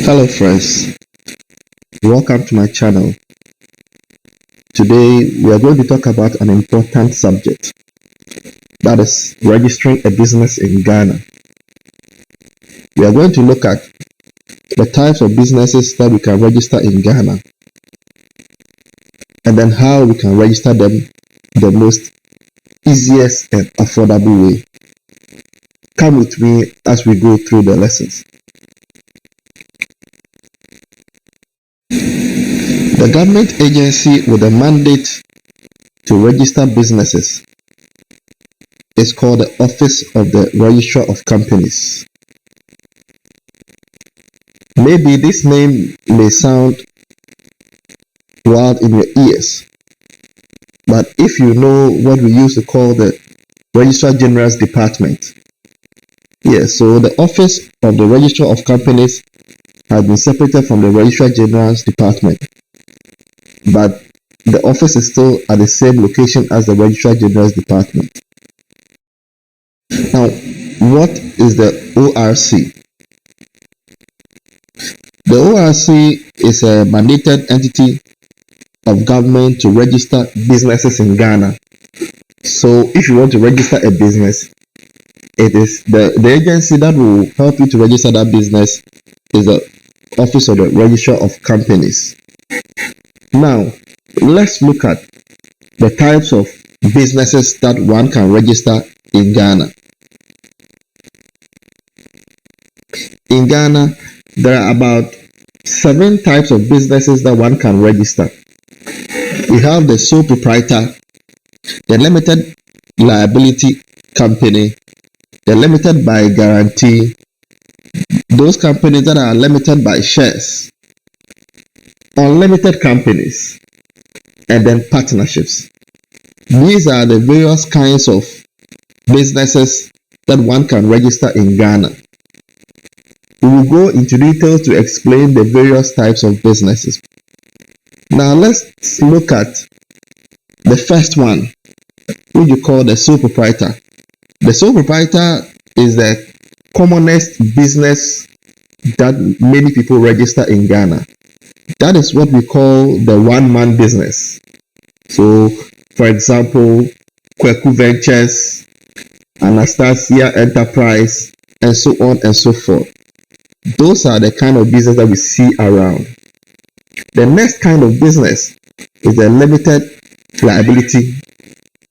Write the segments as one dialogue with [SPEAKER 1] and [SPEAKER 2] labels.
[SPEAKER 1] Hello friends, welcome to my channel. Today we are going to talk about an important subject, that is registering a business in Ghana. We are going to look at the types of businesses that we can register in Ghana and then how we can register them the most easiest and affordable way. Come with me as we go through the lessons. The government agency with a mandate to register businesses is called the Office of the Registrar of Companies. Maybe this name may sound wild in your ears, but if you know what we used to call the Registrar General's Department, so the Office of the Registrar of Companies has been separated from the Registrar General's Department, but the office is still at the same location as the Registrar General's Department. Now, what is the ORC? The ORC is a mandated entity of government to register businesses in Ghana. So if you want to register a business, it is the agency that will help you to register that business is the Office of the Registrar of Companies. Now, let's look at the types of businesses that one can register in Ghana. In Ghana, there are about 7 types of businesses that one can register. We have the sole proprietor, the limited liability company, the limited by guarantee, those companies that are limited by shares, unlimited companies, and then partnerships. These are the various kinds of businesses that one can register in Ghana. We will go into detail to explain the various types of businesses. Now let's look at the first one, which you call the sole proprietor. The sole proprietor is the commonest business that many people register in Ghana. That is what we call the one-man business. So, for example, Kweku Ventures, Anastasia Enterprise, and so on and so forth. Those are the kind of business that we see around. The next kind of business is the limited liability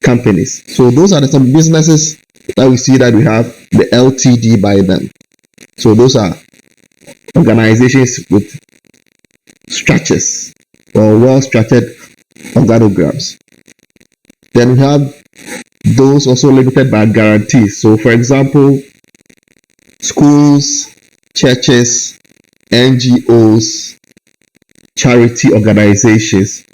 [SPEAKER 1] companies. So those are the some businesses that we see that we have the LTD by them. So those are organizations with structures or well-structured organograms. Then we have those also limited by guarantees. So for example, schools, churches, NGOs, charity organizations.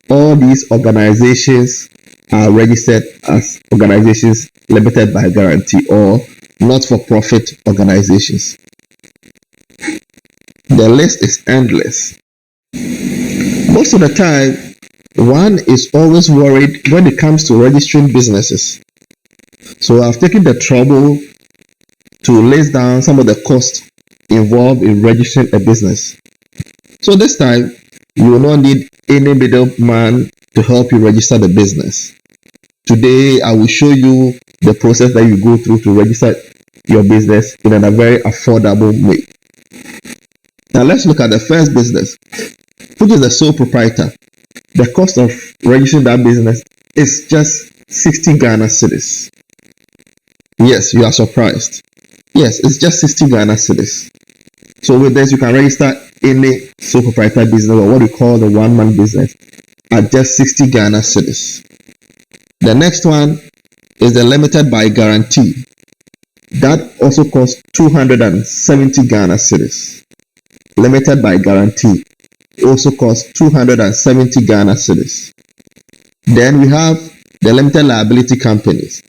[SPEAKER 1] All these organizations are registered as organizations limited by guarantee or not-for-profit organizations. The list is endless. Most of the time, one is always worried when it comes to registering businesses. So I've taken the trouble to list down some of the costs involved in registering a business. So this time, you will not need any middleman to help you register the business. Today, I will show you the process that you go through to register your business in a very affordable way. Now let's look at the first business, which is the sole proprietor. The cost of registering that business is just 60 Ghana cedis. Yes, you are surprised. Yes, it's just 60 Ghana cedis. So with this, you can register any sole proprietor business or what we call the one-man business at just 60 Ghana cedis. The next one is the limited by guarantee. That also costs 270 Ghana cedis. Limited by guarantee also costs 270 Ghana cedis. Then we have the limited liability companies.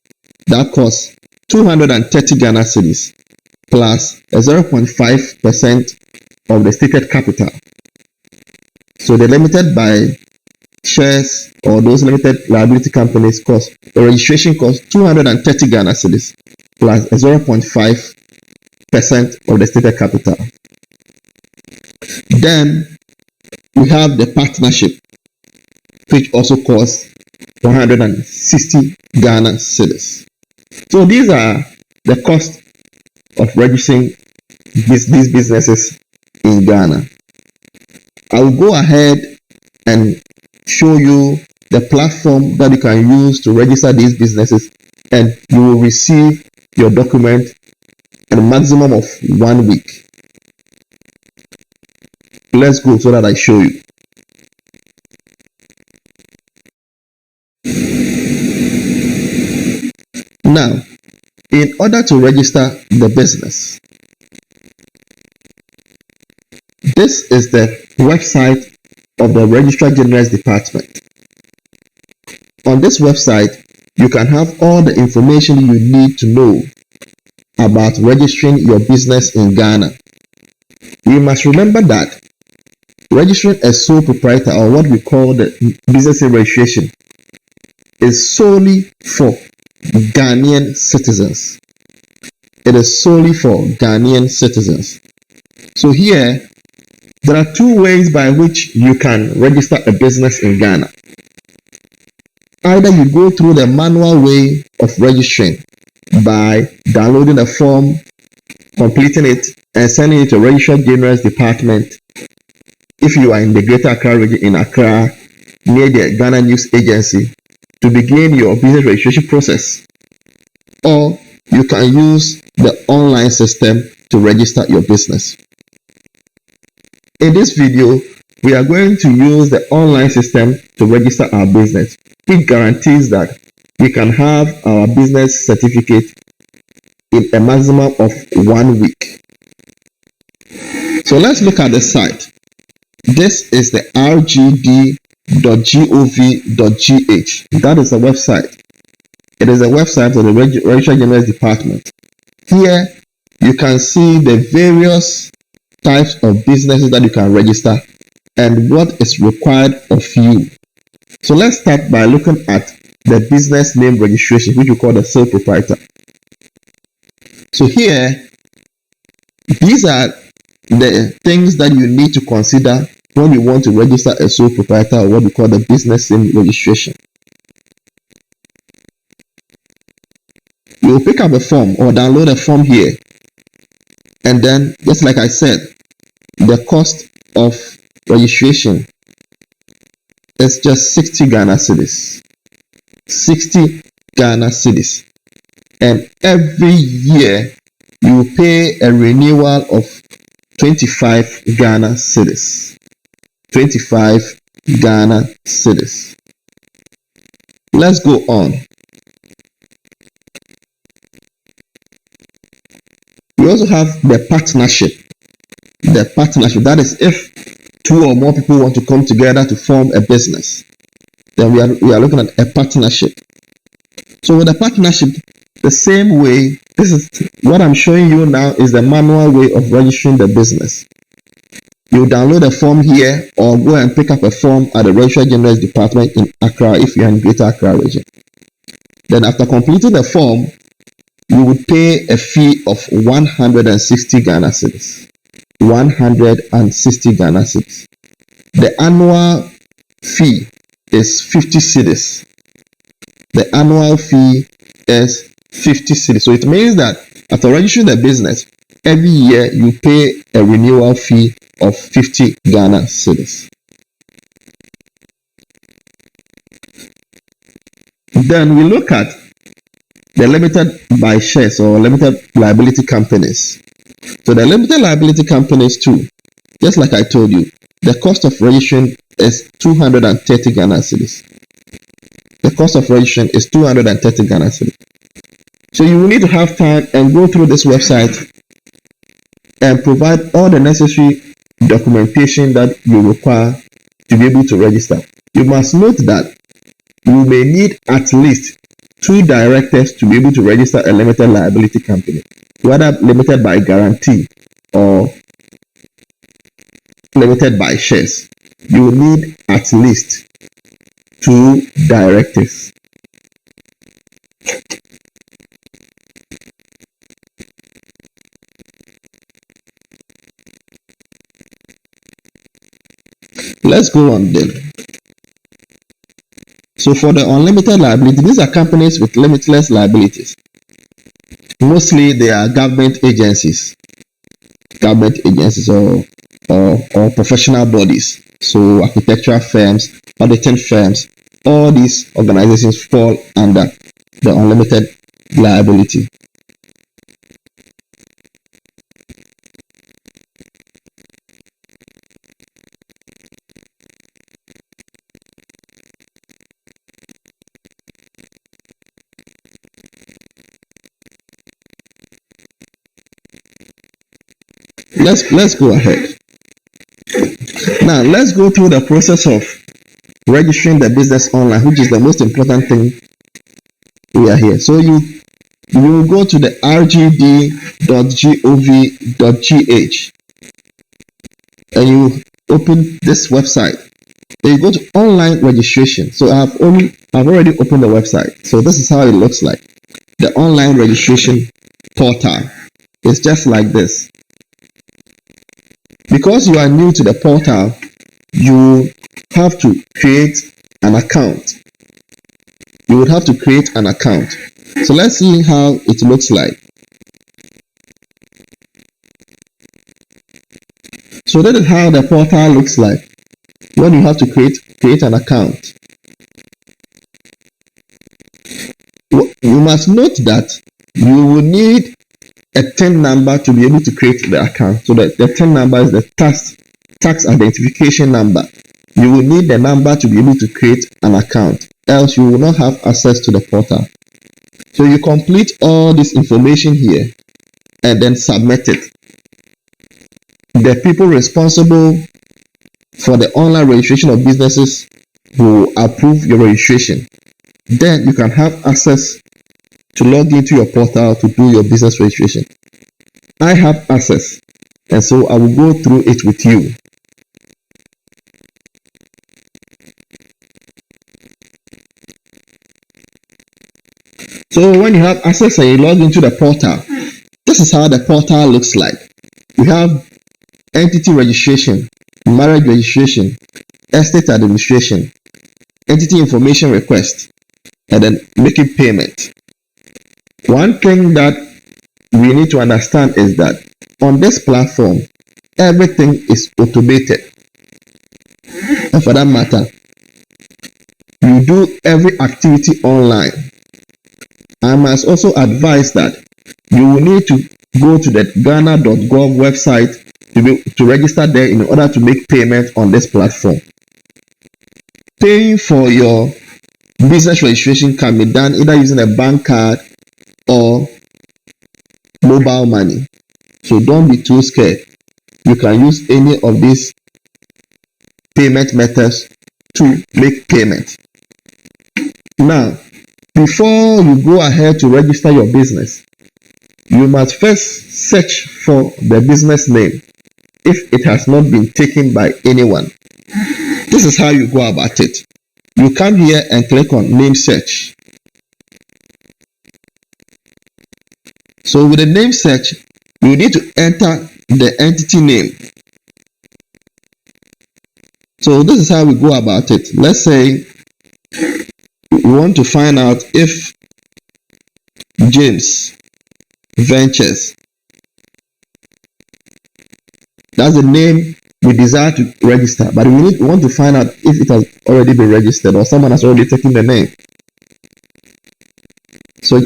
[SPEAKER 1] That costs 230 Ghana cedis plus a 0.5% of the stated capital. So the limited by shares or those limited liability companies cost, the registration costs 230 Ghana cedis plus a 0.5% of the stated capital. Then we have the partnership, which also costs 160 Ghana cedis. So these are the cost of registering these businesses in Ghana. I will go ahead and show you the platform that you can use to register these businesses, and you will receive your document in a maximum of 1 week. Let's go so that I show you. Now, in order to register the business, this is the website of the Registrar General's Department. On this website, you can have all the information you need to know about registering your business in Ghana. You must remember that registering a sole proprietor, or what we call the business registration, is solely for Ghanaian citizens. It is solely for Ghanaian citizens. So here, there are two ways by which you can register a business in Ghana. Either you go through the manual way of registering by downloading a form, completing it, and sending it to Registrar General's Department if you are in the Greater Accra region in Accra, near the Ghana News Agency, to begin your business registration process. Or you can use the online system to register your business. In this video, we are going to use the online system to register our business, which guarantees that we can have our business certificate in a maximum of 1 week. So let's look at the site. This is the rgd.gov.gh. That is the website. It is a website of the Registrar General's Department. Here, you can see the various types of businesses that you can register and what is required of you. So let's start by looking at the business name registration, which we call the sole proprietor. So here, these are the things that you need to consider when you want to register a sole proprietor, or what we call the business name registration. You will pick up a form or download a form here, and then just like I said, the cost of registration is just 60 Ghana cedis. 60 Ghana cedis. And every year you pay a renewal of 25 Ghana cedis. 25 Ghana cedis. Let's go on. We also have the partnership. The partnership, that is if two or more people want to come together to form a business, then we are looking at a partnership. So with a partnership, the same way, this is what I'm showing you now is the manual way of registering the business. You download a form here or go and pick up a form at the Registrar General's Department in Accra if you are in Greater Accra region. Then after completing the form, you would pay a fee of 160 Ghana cedis. 160 Ghana cedis. The annual fee is 50 cedis. The annual fee is 50 cedis. So it means that after registering the business, every year you pay a renewal fee of 50 Ghana cedis. Then we look at the limited by shares or limited liability companies. So the limited liability companies too, just like I told you, the cost of registration is 230 Ghana cedis. The cost of registration is 230 Ghana cedis. So you will need to have time and go through this website and provide all the necessary documentation that you require to be able to register. You must note that you may need at least 2 directors to be able to register a limited liability company, whether limited by guarantee or limited by shares. You will need at least 2 directors. Let's go on then. So for the unlimited liability, these are companies with limitless liabilities. Mostly they are government agencies or professional bodies. So architectural firms, auditing firms, all these organizations fall under the unlimited liability. Let's go ahead. Now let's go through the process of registering the business online, which is the most important thing. We are here. So you will go to the rgd.gov.gh and you open this website. Then you go to online registration. So I've already opened the website. So this is how it looks like. The online registration portal. It's just like this. Because you are new to the portal, you have to create an account. You would have to create an account. So let's see how it looks like. So that is how the portal looks like when you have to create an account. You must note that you will need a TIN number to be able to create the account. So the TIN number is the tax identification number. You will need the number to be able to create an account, else you will not have access to the portal. So you complete all this information here and then submit it. The people responsible for the online registration of businesses will approve your registration. Then you can have access to log into your portal to do your business registration. I have access, and so I will go through it with you. So when you have access and you log into the portal, this is how the portal looks like. You have entity registration, marriage registration, estate administration, entity information request, and then making payment. One thing that we need to understand is that on this platform, everything is automated. And for that matter, you do every activity online. I must also advise that you will need to go to the Ghana.GOV website to register there in order to make payment on this platform. Paying for your business registration can be done either using a bank card or mobile money. So don't be too scared. You can use any of these payment methods to make payment. Now, before you go ahead to register your business, you must first search for the business name if it has not been taken by anyone. This is how you go about it. You come here and click on name search. So with the name search, you need to enter the entity name. So this is how we go about it. Let's say we want to find out if James Ventures, that's the name we desire to register, but we want to find out if it has already been registered or someone has already taken the name. So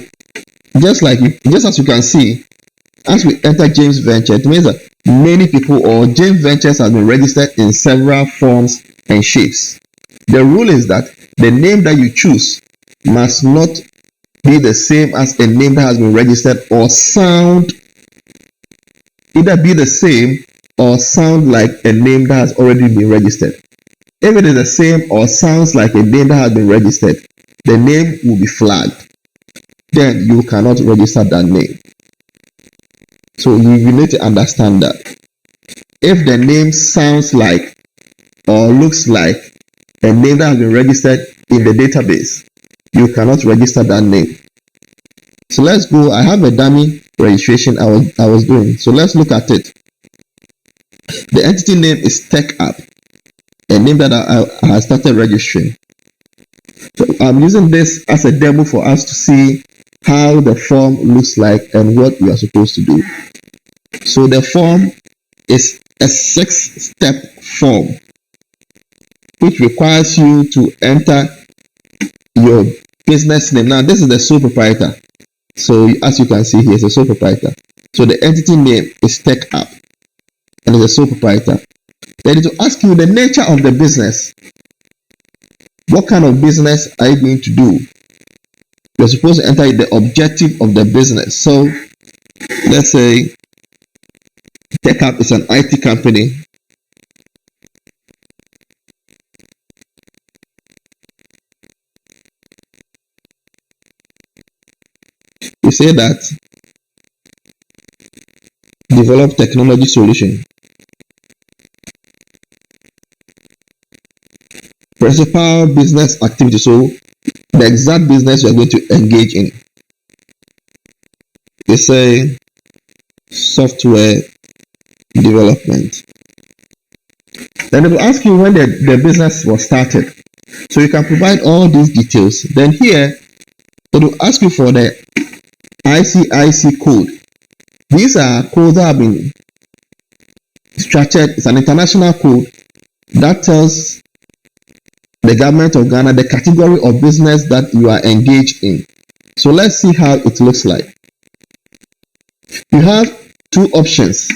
[SPEAKER 1] just as you can see, as we enter James Venture, it means that many people or James Ventures has been registered in several forms and shapes. The rule is that the name that you choose must not be the same as a name that has been registered or either be the same or sound like a name that has already been registered. If it is the same or sounds like a name that has been registered, the name will be flagged. Then you cannot register that name. So you need to understand that. If the name sounds like or looks like a name that has been registered in the database, you cannot register that name. So let's go. I have a dummy registration I was doing. So let's look at it. The entity name is Tech App. a name that I started registering. So I'm using this as a demo for us to see how the form looks like and what you are supposed to do. So the form is a 6-step form which requires you to enter your business name. Now this is the sole proprietor. So as you can see here, it's a sole proprietor. So the entity name is Tech App and it's a sole proprietor. Then to ask you the nature of the business. What kind of business are you going to do? You're supposed to enter the objective of the business. So let's say Tech App is an IT company. You say that develop technology solution. Principal business activity. So the exact business you are going to engage in. They say software development. Then they will ask you when the business was started. So you can provide all these details. Then here, it will ask you for the GHc code. These are codes that have been structured. It's an international code that tells the government of Ghana the category of business that you are engaged in. So let's see how it looks like. You have two options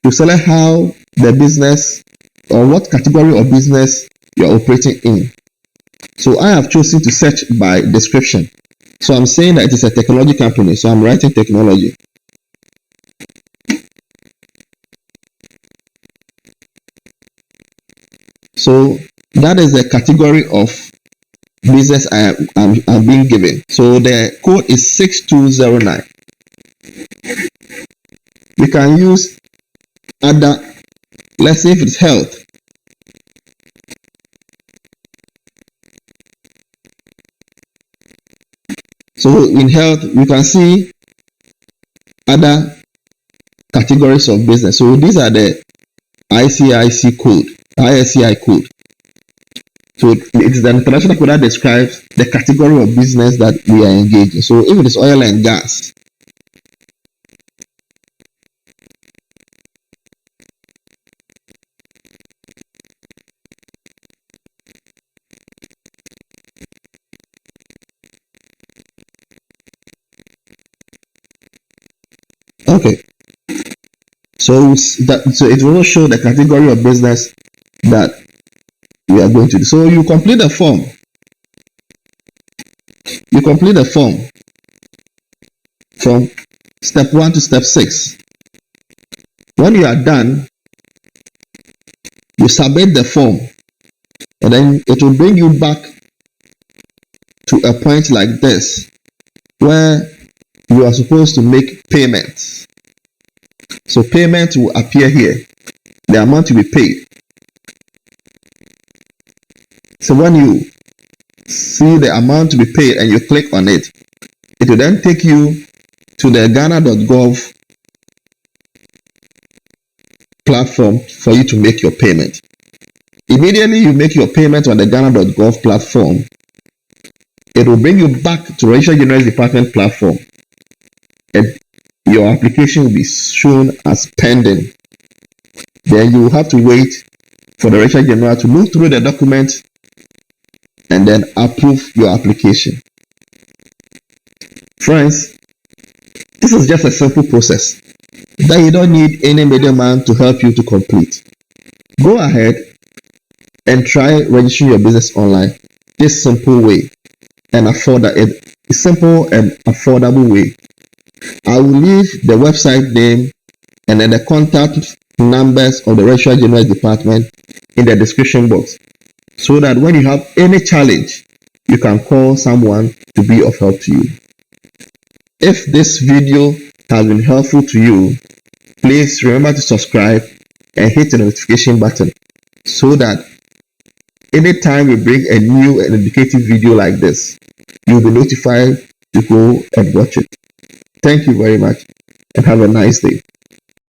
[SPEAKER 1] to select how the business or what category of business you are operating in. So I have chosen to search by description. So I'm saying that it is a technology company. So I'm writing technology. So that is the category of business I'm being given. So the code is 6209. We can use other, let's say if it's health. So in health, you can see other categories of business. So these are the GHc code, GHci code. So it is the international code that describes the category of business that we are engaged in. So if it is oil and gas, okay. So it will show the category of business that we are going to do. So you complete the form. You complete the form from step 1 to step 6. When you are done, you submit the form, and then it will bring you back to a point like this where you are supposed to make payments. So payment will appear here, the amount to be paid. So when you see the amount to be paid and you click on it, it will then take you to the Ghana.GOV platform for you to make your payment. Immediately you make your payment on the Ghana.GOV platform, it will bring you back to Registrar General's Department platform, and your application will be shown as pending. Then you will have to wait for the Registrar General to look through the documents and then approve your application. Friends, this is just a simple process that you don't need any middleman to help you to complete. Go ahead and try registering your business online this simple way and simple and affordable way. I will leave the website name and then the contact numbers of the Registrar General Department in the description box, so that when you have any challenge, you can call someone to be of help to you. If this video has been helpful to you, please remember to subscribe and hit the notification button so that anytime we bring a new and educative video like this, you'll be notified to go and watch it. Thank you very much and have a nice day.